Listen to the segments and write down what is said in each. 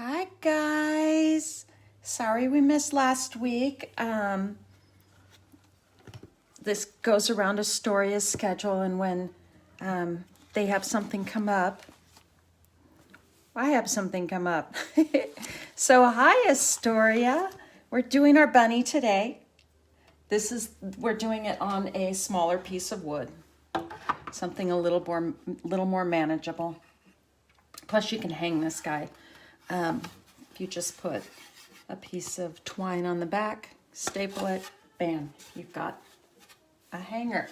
Hi guys, sorry we missed last week. This goes around Astoria's schedule, and when they have something come up, I have something come up. So hi Astoria, we're doing our bunny today. We're doing it on a smaller piece of wood, something a little more manageable. Plus you can hang this guy. If you just put a piece of twine on the back, staple it, bam, you've got a hanger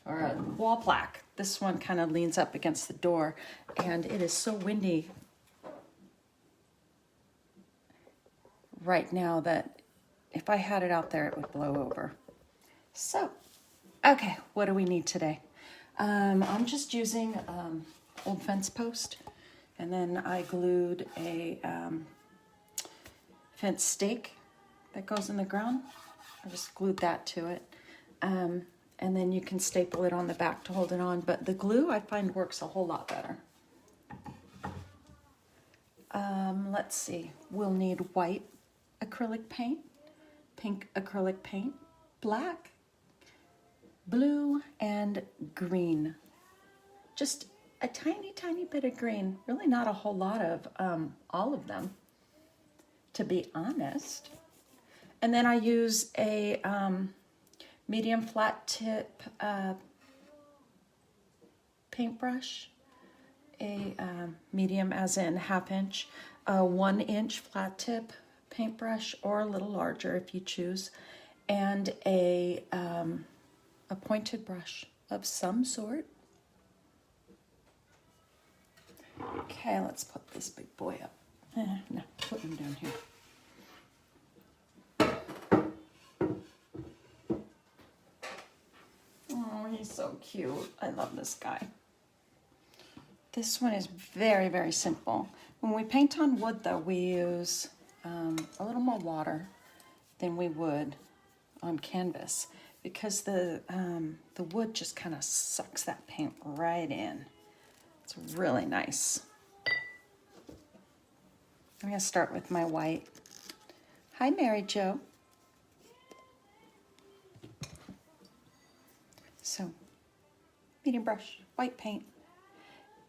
or a wall plaque. This one kind of leans up against the door, and it is so windy right now that if I had it out there, it would blow over. So, okay, what do we need today? I'm just using old fence post, and then I glued a fence stake that goes in the ground. I just glued that to it. And then you can staple it on the back to hold it on, but the glue I find works a whole lot better. Let's see, we'll need white acrylic paint, pink acrylic paint, black, blue, and green. Just a tiny, tiny bit of green. Really not a whole lot of all of them, to be honest. And then I use a medium flat tip paintbrush, a medium as in 1/2 inch, a 1 inch flat tip paintbrush, or a little larger if you choose, and a pointed brush of some sort. Okay, let's put this big boy up. No, put him down here. Oh, he's so cute. I love this guy. This one is very, very simple. When we paint on wood, though, we use a little more water than we would on canvas, because the wood just kind of sucks that paint right in. It's really nice. I'm going to start with my white. Hi, Mary Jo. So, medium brush, white paint.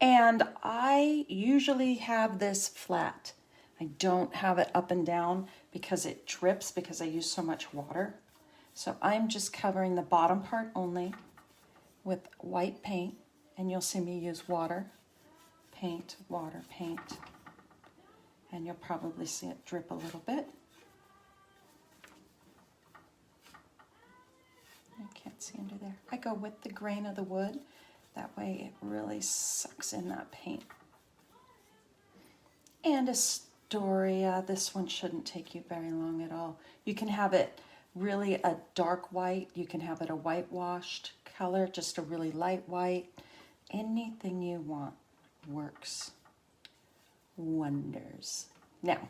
And I usually have this flat. I don't have it up and down because it drips because I use so much water. So I'm just covering the bottom part only with white paint, and you'll see me use water, paint, and you'll probably see it drip a little bit. I can't see under there. I go with the grain of the wood. That way it really sucks in that paint. And Astoria, this one shouldn't take you very long at all. You can have it really a dark white. You can have it a whitewashed color, just a really light white. Anything you want works wonders. Now,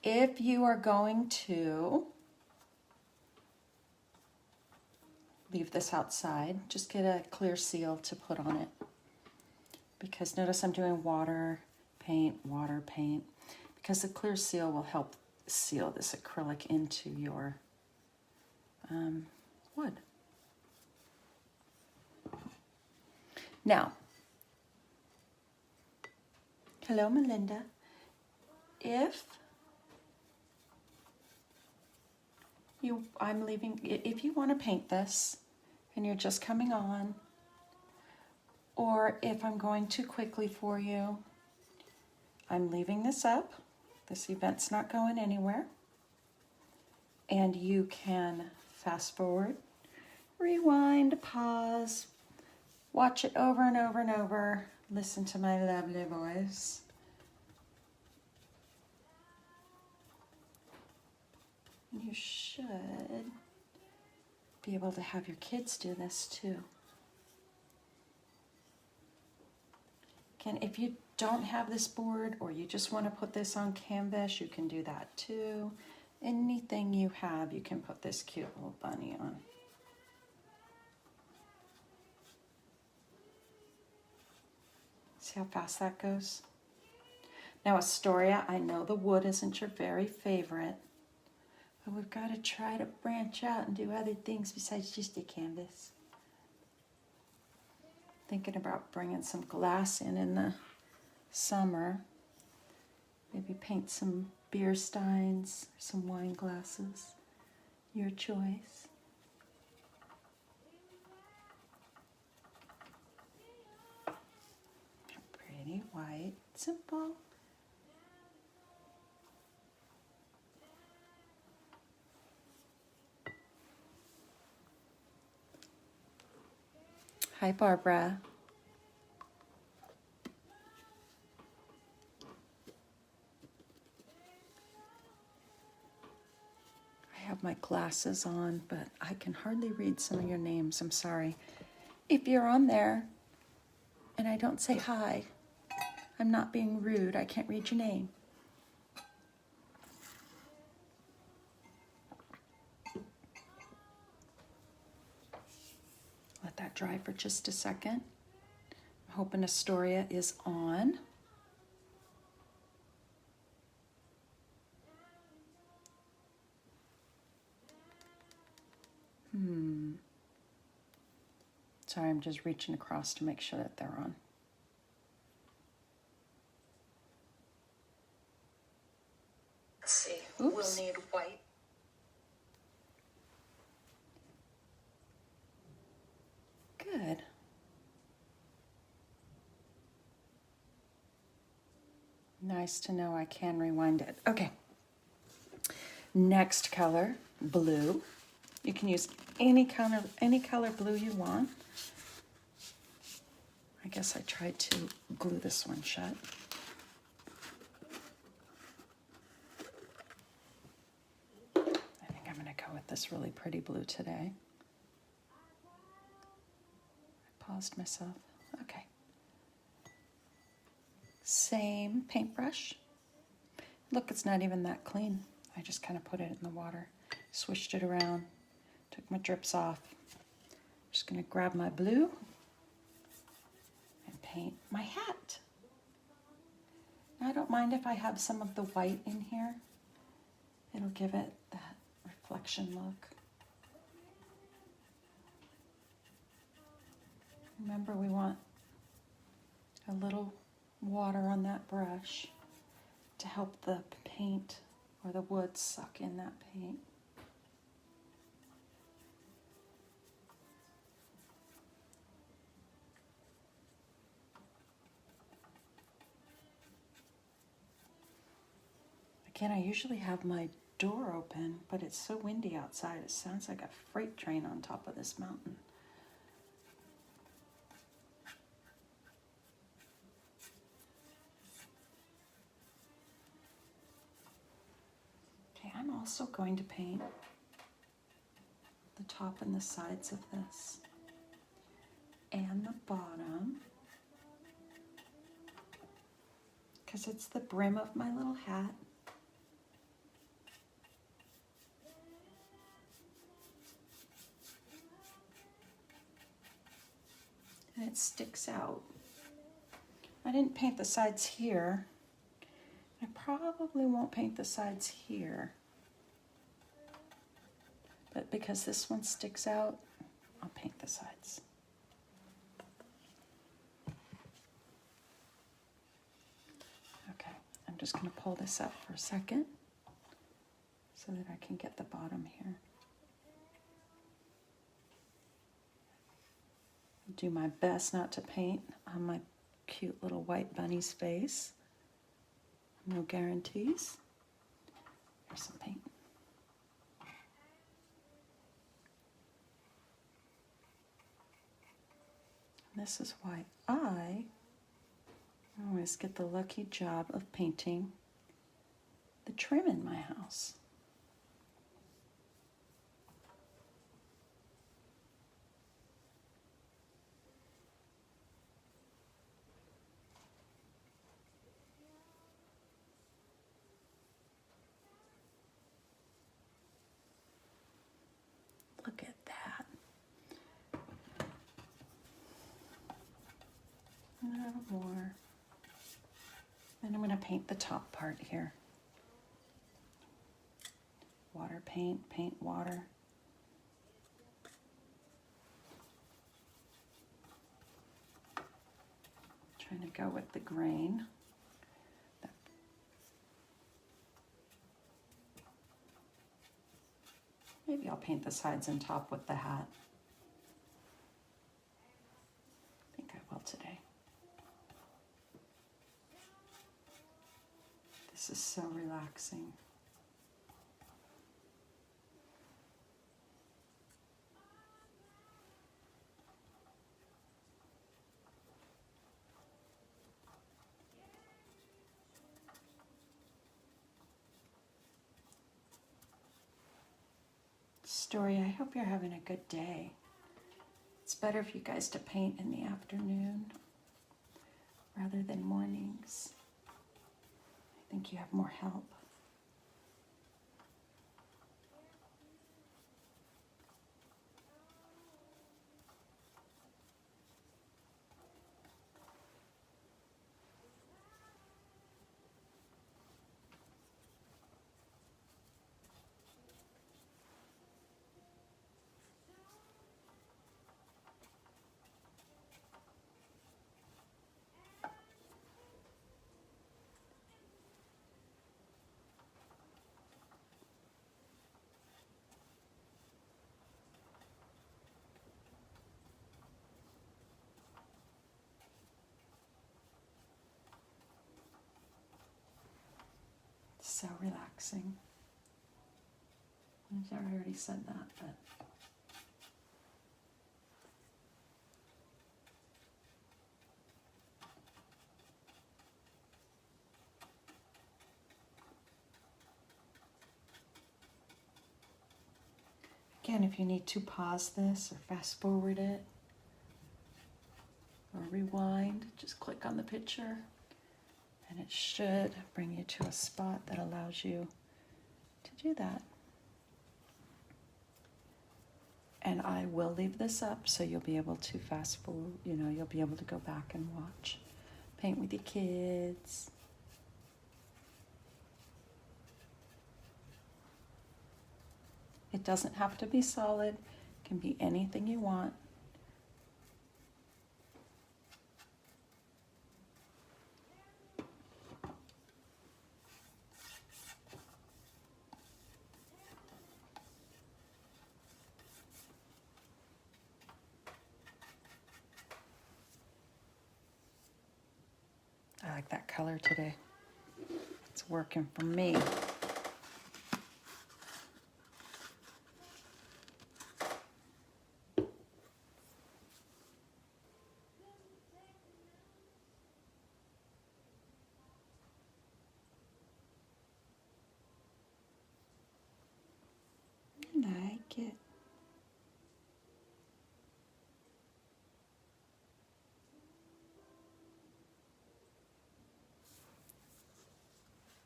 if you are going to leave this outside, just get a clear seal to put on it, because notice I'm doing water, paint, because the clear seal will help seal this acrylic into your wood. Now, hello Melinda. If you want to paint this and you're just coming on, or if I'm going too quickly for you, I'm leaving this up. This event's not going anywhere. And you can fast forward, rewind, pause, watch it over and over and over, listen to my lovely voice. You should be able to have your kids do this too. If you don't have this board, or you just want to put this on canvas, you can do that too. Anything you have, you can put this cute little bunny on. See how fast that goes? Now Astoria, I know the wood isn't your very favorite, but we've got to try to branch out and do other things besides just a canvas. Thinking about bringing some glass in the summer. Maybe paint some beer steins, some wine glasses. Your choice. Pretty white, simple. Hi, Barbara. I have my glasses on, but I can hardly read some of your names. I'm sorry. If you're on there and I don't say hi, I'm not being rude. I can't read your name. Let that dry for just a second. I'm hoping Astoria is on. Sorry, I'm just reaching across to make sure that they're on. Let's see. Oops. We'll need white. Good. Nice to know I can rewind it. Okay. Next color, blue. You can use any color blue you want. I guess I tried to glue this one shut. I think I'm going to go with this really pretty blue today. I paused myself. Okay. Same paintbrush. Look, it's not even that clean. I just kind of put it in the water, swished it around, took my drips off. Just going to grab my blue and paint my hat. Now, I don't mind if I have some of the white in here. It'll give it that reflection look. Remember, we want a little water on that brush to help the paint or the wood suck in that paint. Again, I usually have my door open, but it's so windy outside. It sounds like a freight train on top of this mountain. Okay, I'm also going to paint the top and the sides of this and the bottom because it's the brim of my little hat. And it sticks out. I didn't paint the sides here. I probably won't paint the sides here. But because this one sticks out, I'll paint the sides. Okay, I'm just going to pull this up for a second so that I can get the bottom here. Do my best not to paint on my cute little white bunny's face. No guarantees. Here's some paint. And this is why I always get the lucky job of painting the trim in my house. Look at that. A little more. Then I'm going to paint the top part here. Water paint, paint water. Trying to go with the grain. Maybe I'll paint the sides and top with the hat. I think I will today. This is so relaxing. Story, I hope you're having a good day. It's better for you guys to paint in the afternoon rather than mornings. I think you have more help. So relaxing. I already said that, but again, if you need to pause this or fast forward it or rewind, just click on the picture and it should bring you to a spot that allows you to do that. And I will leave this up so you'll be able to fast forward, you'll be able to go back and watch. Paint with your kids. It doesn't have to be solid. It can be anything you want. I like that color today. It's working for me. I like it.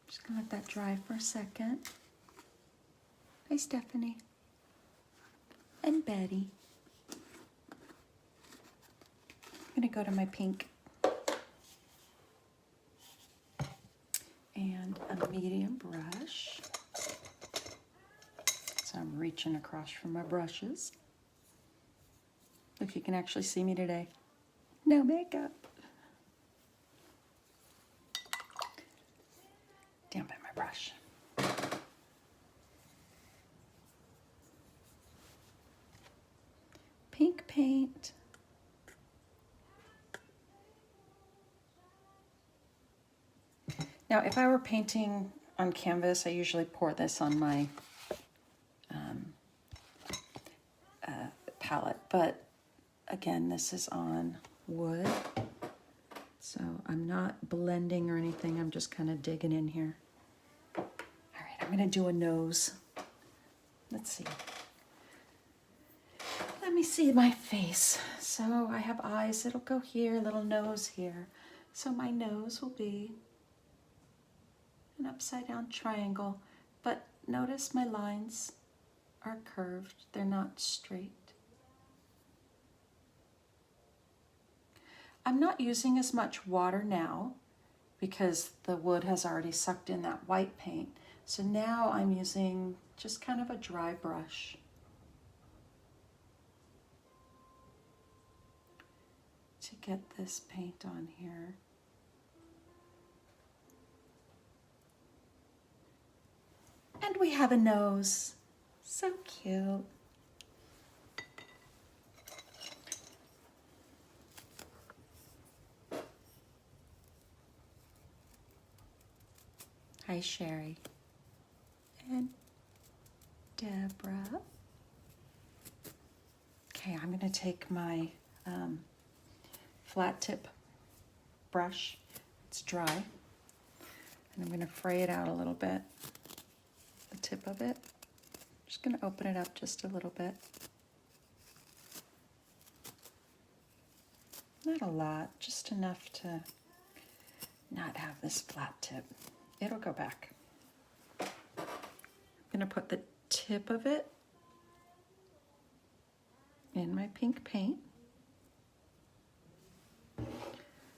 Just gonna let that dry for a second. Hi, Stephanie. And Betty. I'm gonna go to my pink and a medium brush. So I'm reaching across from my brushes. Look, you can actually see me today. No makeup. Dampen my brush. Pink paint. Now, if I were painting on canvas, I usually pour this on my palette, but again, this is on wood, so I'm not blending or anything. I'm just kind of digging in here. All right, I'm gonna do a nose. Let's see. Let me see my face. So I have eyes, it'll go here, little nose here. So my nose will be an upside down triangle, but notice my lines are curved, they're not straight. I'm not using as much water now because the wood has already sucked in that white paint. So now I'm using just kind of a dry brush to get this paint on here. And we have a nose. So cute. Hi, Sherry. And Deborah. Okay, I'm going to take my flat tip brush. It's dry. And I'm going to fray it out a little bit. The tip of it. Just going to open it up just a little bit. Not a lot, just enough to not have this flat tip. It'll go back. I'm going to put the tip of it in my pink paint.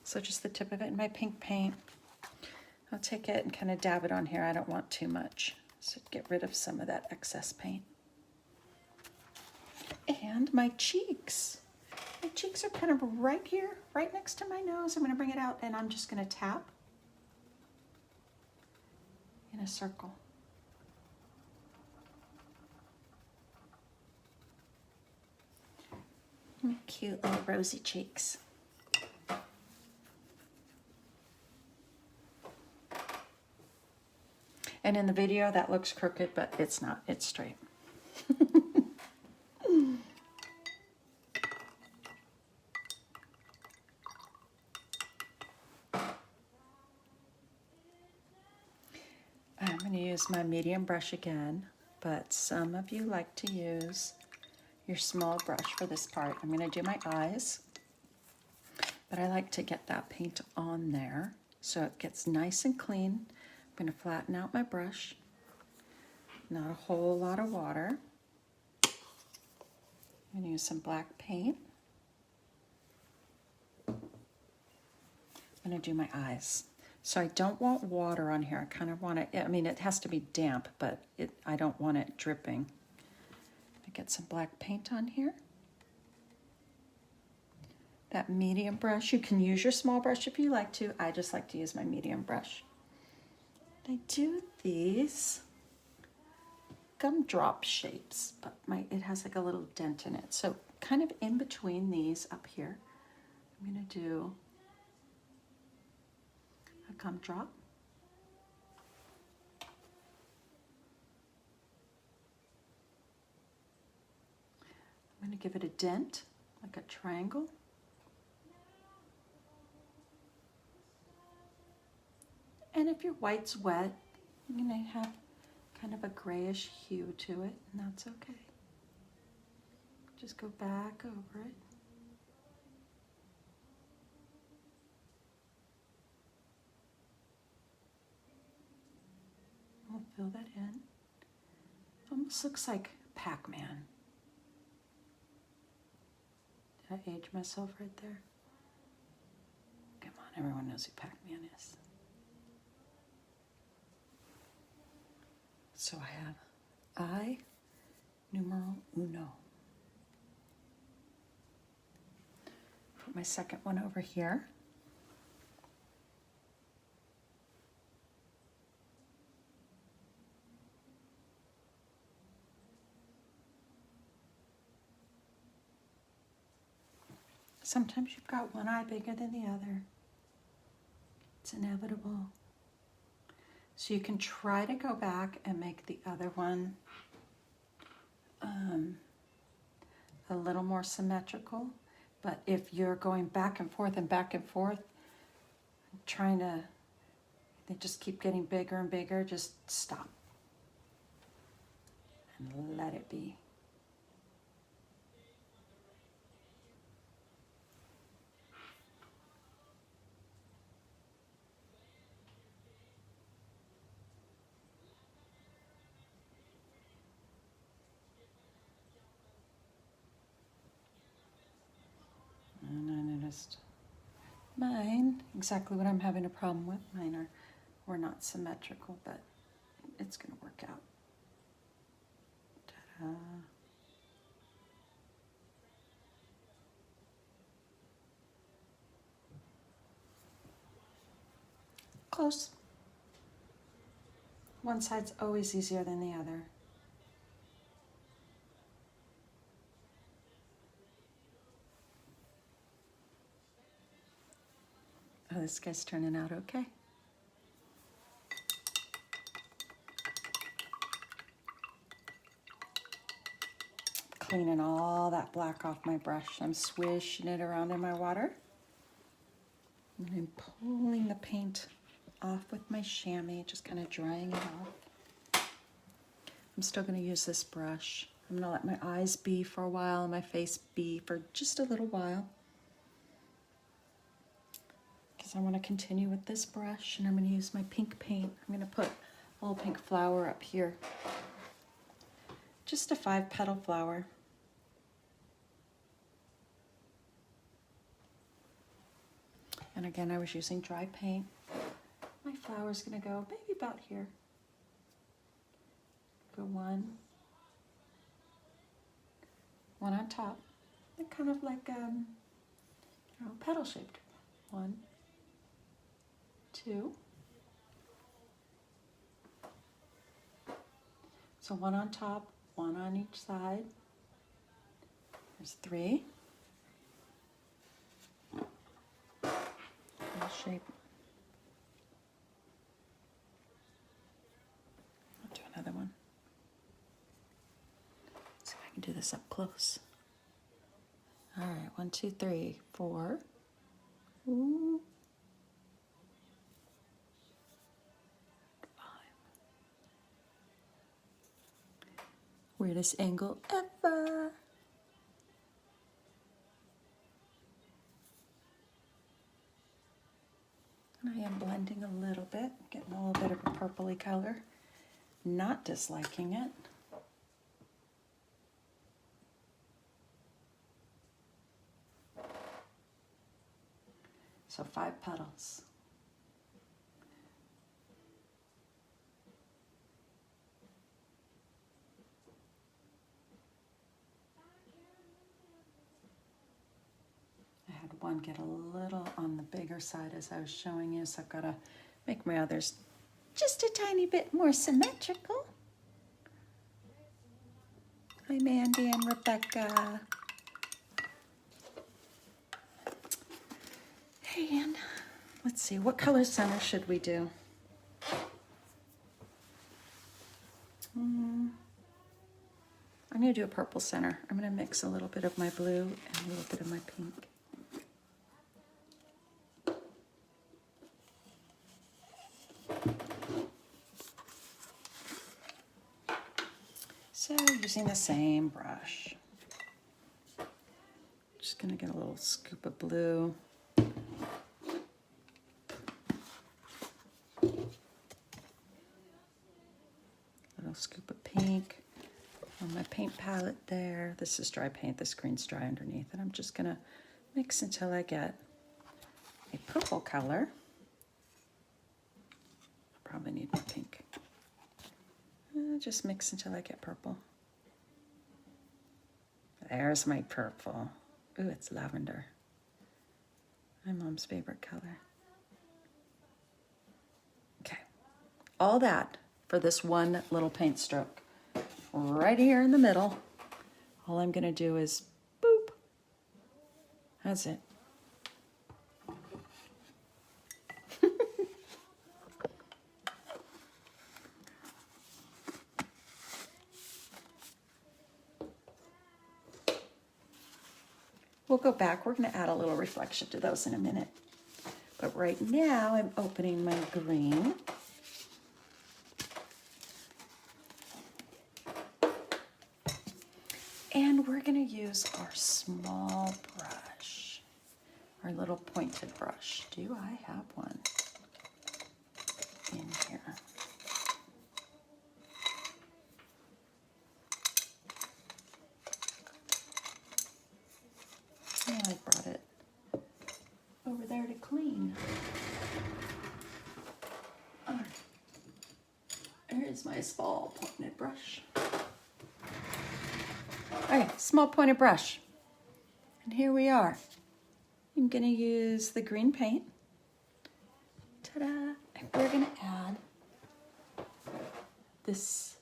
So just the tip of it in my pink paint. I'll take it and kind of dab it on here. I don't want too much, so get rid of some of that excess paint. And my cheeks. My cheeks are kind of right here, right next to my nose. I'm going to bring it out and I'm just going to tap in a circle. My cute little rosy cheeks. And in the video that looks crooked, but it's not, it's straight. I'm going to use my medium brush again, but some of you like to use your small brush for this part. I'm going to do my eyes, but I like to get that paint on there so it gets nice and clean. I'm going to flatten out my brush, not a whole lot of water. I'm going to use some black paint. I'm going to do my eyes. So I don't want water on here. I kind of want it, I mean, it has to be damp, but I don't want it dripping. I get some black paint on here. That medium brush, you can use your small brush if you like to. I just like to use my medium brush. I do these gumdrop shapes, but it has like a little dent in it. So kind of in between these up here, I'm going to do a gumdrop. I'm going to give it a dent, like a triangle. And if your white's wet, you're going to have kind of a grayish hue to it, and that's okay. Just go back over it. I'll fill that in. Almost looks like Pac-Man. Did I age myself right there? Come on, everyone knows who Pac-Man is. So I have I, numero uno. Put my second one over here. Sometimes you've got one eye bigger than the other. It's inevitable. So you can try to go back and make the other one a little more symmetrical. But if you're going back and forth, trying to, they just keep getting bigger and bigger, just stop and let it be. And I noticed Mine, exactly what I'm having a problem with. Mine were not symmetrical, but it's going to work out. Ta-da. Close. One side's always easier than the other. Oh, this guy's turning out okay. Cleaning all that black off my brush. I'm swishing it around in my water. And I'm pulling the paint off with my chamois, just kind of drying it off. I'm still going to use this brush. I'm going to let my eyes be for a while and my face be for just a little while. Because I want to continue with this brush, and I'm going to use my pink paint. I'm going to put a little pink flower up here. Just a 5-petal flower. And again, I was using dry paint. My flower's going to go maybe about here. Go one on top. They're kind of like petal shaped. 1, 2. So 1 on top, 1 on each side. There's 3. Shape. I'll do another one. Let's see if I can do this up close. All right, 1, 2, 3, 4. Ooh. 5. Weirdest angle ever. And I am blending a little bit, getting a little bit of a purpley color. Not disliking it. So 5 petals. I had one get a little on the bigger side as I was showing you, so I've got to make my others just a tiny bit more symmetrical. Hi, Mandy and Rebecca. Hey, Ann. Let's see, what color center should we do? I'm going to do a purple center. I'm going to mix a little bit of my blue and a little bit of my pink. So using the same brush. Just going to get a little scoop of blue. Little scoop of pink. On my paint palette there. This is dry paint, this green's dry underneath. And I'm just gonna mix until I get a purple color. Probably need more pink. Just mix until I get purple. There's my purple. Ooh, it's lavender. My mom's favorite color. Okay, all that for this one little paint stroke. Right here in the middle. All I'm gonna do is boop. That's it. We'll go back. We're gonna add a little reflection to those in a minute. But right now I'm opening my green. And we're going to use our small brush, our little pointed brush. Do I have one in here? Yeah, I brought it over there to clean. is my small pointed brush. Okay, small pointed brush. And here we are. I'm gonna use the green paint. Ta-da! And we're gonna add this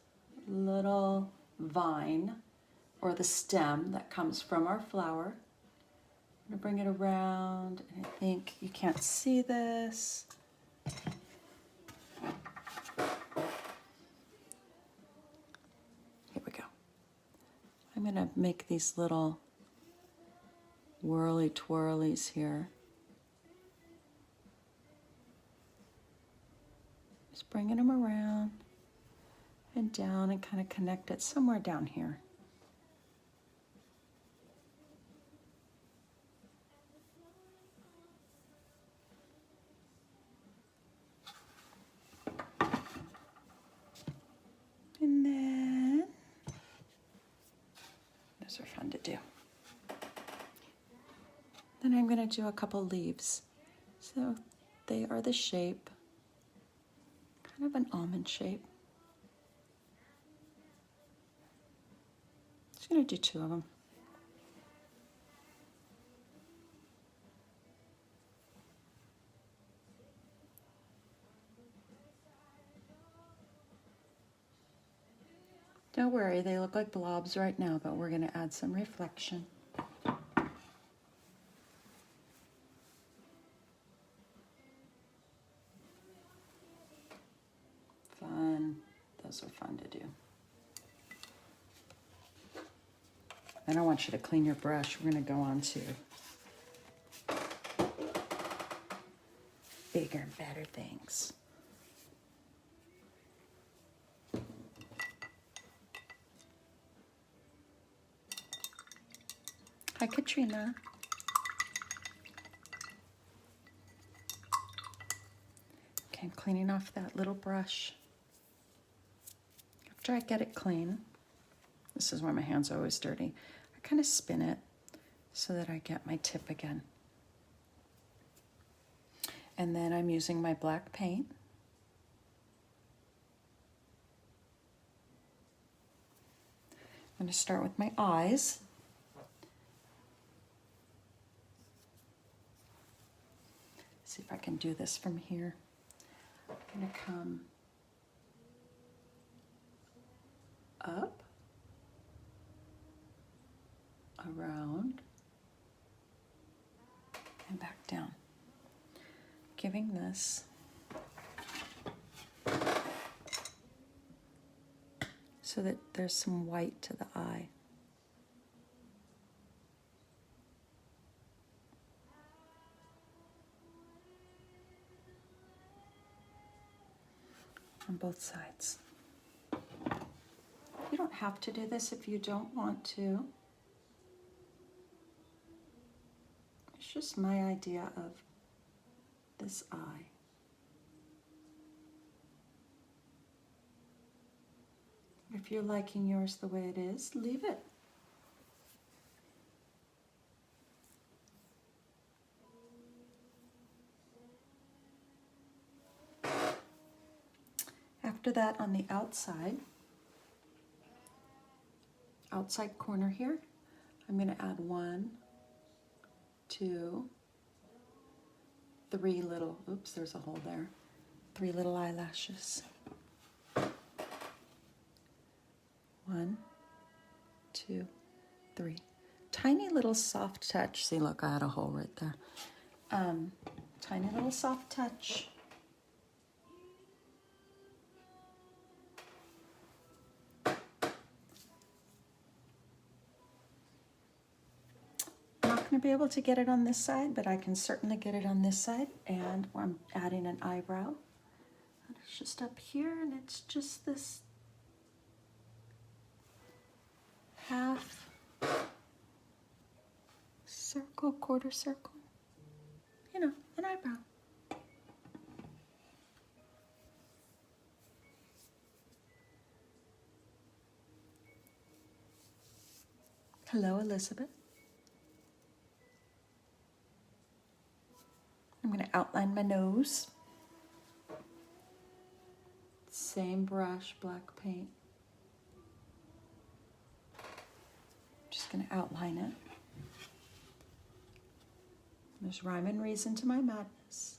little vine or the stem that comes from our flower. I'm gonna bring it around, and I think you can't see this. Here we go. I'm gonna make these little whirly twirlies here. Just bringing them around and down and kind of connect it somewhere down here. And then, those are fun to do. Then I'm going to do a couple leaves. So they are the shape, kind of an almond shape. Just going to do 2 of them. Don't worry, they look like blobs right now, but we're going to add some reflection. Fun. Those are fun to do. I don't want you to clean your brush. We're going to go on to bigger and better things. Hi, Katrina. Okay, I'm cleaning off that little brush. After I get it clean, this is why my hands are always dirty, I kind of spin it so that I get my tip again. And then I'm using my black paint. I'm going to start with my eyes. See if I can do this from here. I'm going to come up, around, and back down. Giving this so that there's some white to the eye. On both sides. You don't have to do this if you don't want to. It's just my idea of this eye. If you're liking yours the way it is, leave it. After that, on the outside corner here, I'm going to add 1, 2, 3 little, oops, there's a hole there, 3 little eyelashes. 1, 2, 3. Tiny little soft touch. See, look, I had a hole right there. Tiny little soft touch. Going to be able to get it on this side, but I can certainly get it on this side. And I'm adding an eyebrow. And it's just up here, and it's just this half circle, quarter circle, you know, an eyebrow. Hello, Elizabeth. I'm going to outline my nose. same brush, black paint. Just going to outline it. There's rhyme and reason to my madness.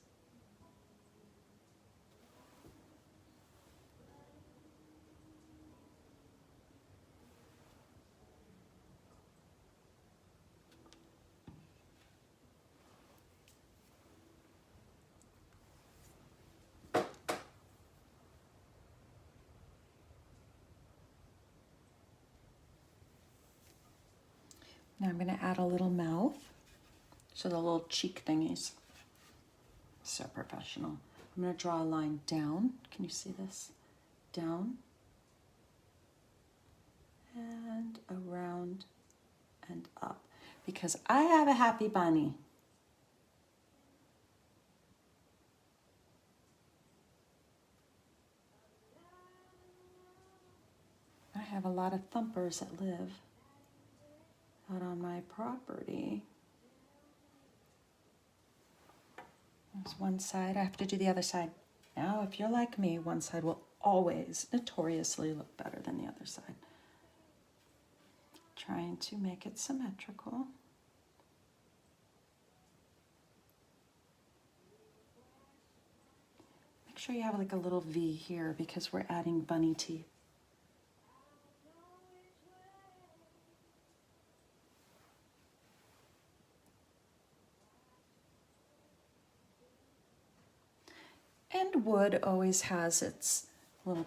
Now I'm going to add a little mouth. So the little cheek thingies. So professional. I'm going to draw a line down. Can you see this? Down. And around and up. Because I have a happy bunny. I have a lot of thumpers that live out on my property. There's one side. I have to do the other side. Now, if you're like me, one side will always notoriously look better than the other side. Trying to make it symmetrical. Make sure you have like a little V here because we're adding bunny teeth. And wood always has its little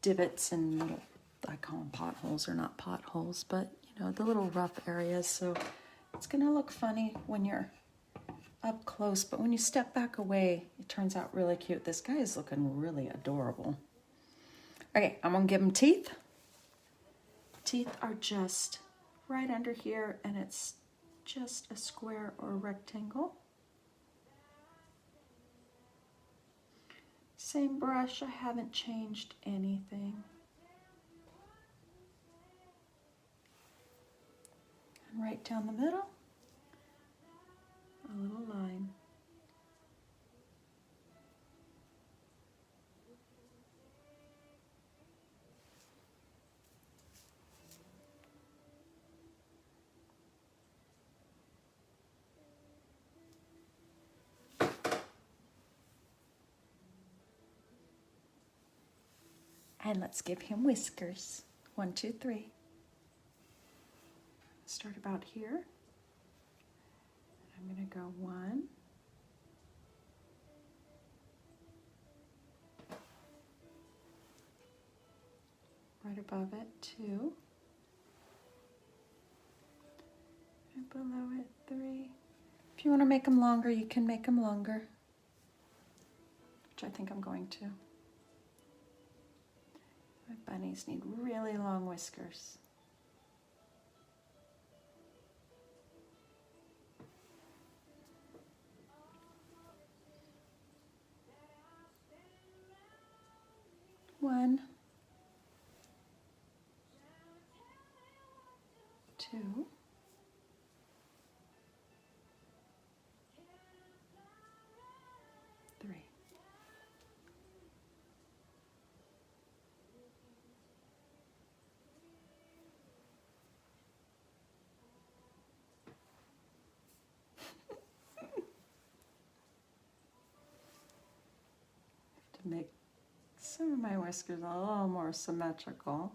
divots and little, I call them potholes, or not potholes, but you know, the little rough areas. So it's gonna look funny when you're up close, but when you step back away, it turns out really cute. This guy is looking really adorable. Okay, I'm gonna give him teeth. Teeth are just right under here, and it's just a square or a rectangle. Same brush, I haven't changed anything. And right down the middle, a little line. And let's give him whiskers. 1, 2, 3. Start about here. I'm going to go 1. Right above it, 2. Right below it, 3. If you want to make them longer, you can make them longer, which I think I'm going to. My bunnies need really long whiskers. One, 2, 3. To make some of my whiskers a little more symmetrical.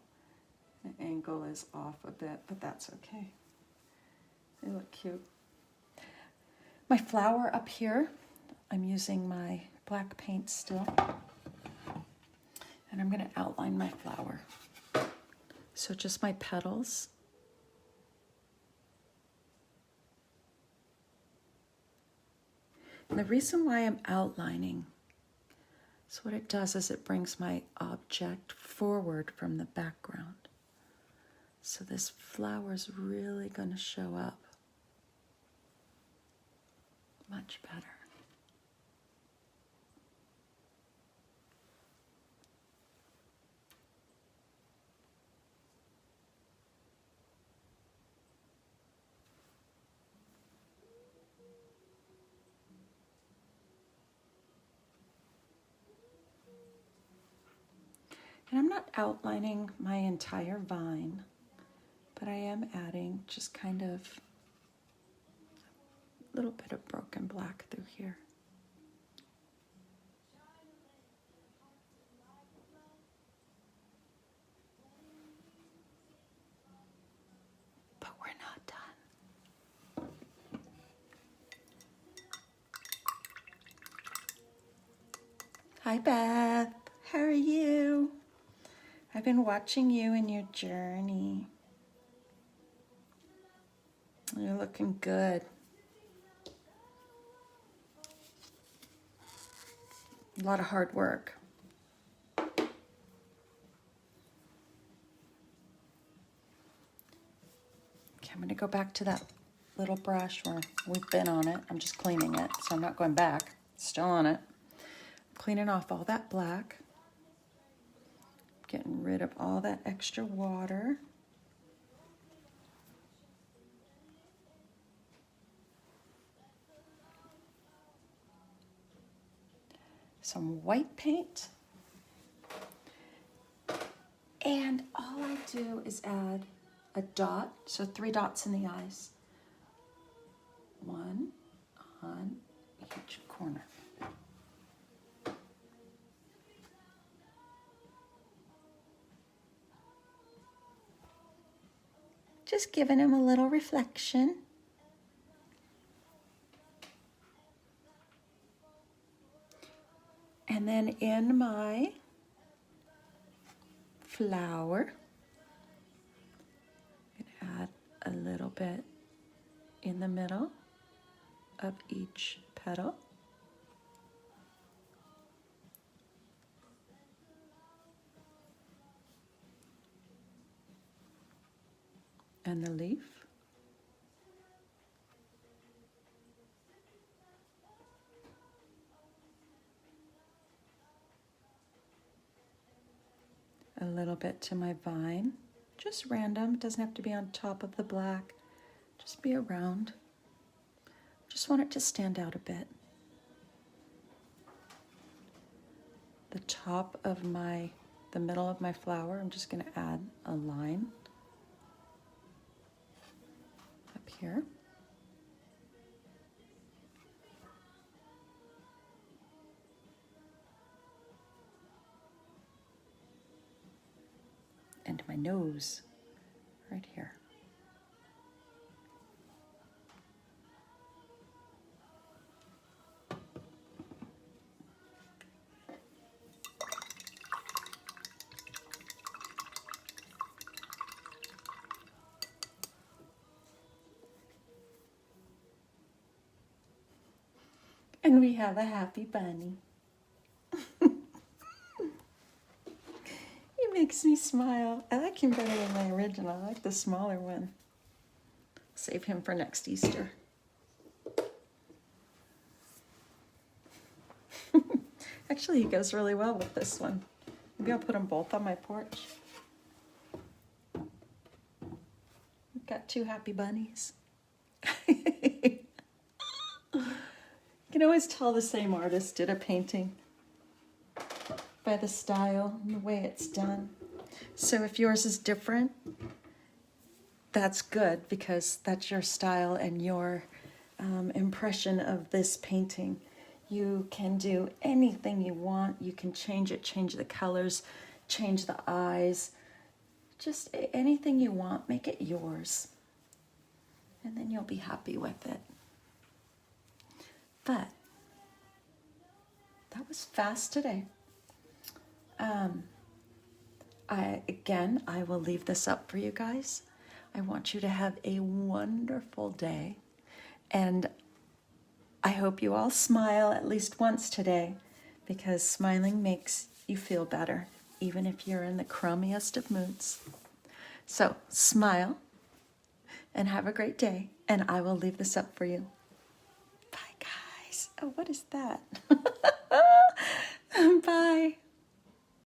The angle is off a bit, but that's okay. They look cute. My flower up here, I'm using my black paint still. And I'm going to outline my flower. So just my petals. And the reason why I'm outlining, so what it does is it brings my object forward from the background. So this flower is really going to show up much better. And I'm not outlining my entire vine, but I am adding just kind of a little bit of broken black through here. But we're not done. Hi, Beth. How are you? I've been watching you and your journey. You're looking good. A lot of hard work. Okay, I'm going to go back to that little brush where we've been on it. I'm just cleaning it, so I'm not going back. It's still on it. Cleaning off all that black. Getting rid of all that extra water. Some white paint. And all I do is add a dot, so 3 dots in the eyes. 1 on each corner. Just giving him a little reflection. And then in my flower, I'm going to add a little bit in the middle of each petal. And the leaf. A little bit to my vine, just random, doesn't have to be on top of the black, just be around. Just want it to stand out a bit. The top of the middle of my flower, I'm just going to add a line up here. And my nose, right here. And we have a happy bunny. He makes me smile. I like him better than my original. I like the smaller one. Save him for next Easter. Actually, he goes really well with this one. Maybe I'll put them both on my porch. We've got 2 happy bunnies. You can always tell the same artist did a painting by the style and the way it's done. So if yours is different, that's good because that's your style and your impression of this painting. You can do anything you want. You can change it, change the colors, change the eyes, just anything you want, make it yours. And then you'll be happy with it. But that was fast today. I will leave this up for you guys. I want you to have a wonderful day. And I hope you all smile at least once today, because smiling makes you feel better, even if you're in the crummiest of moods. So smile and have a great day, and I will leave this up for you. Bye, guys. Oh, what is that? Bye.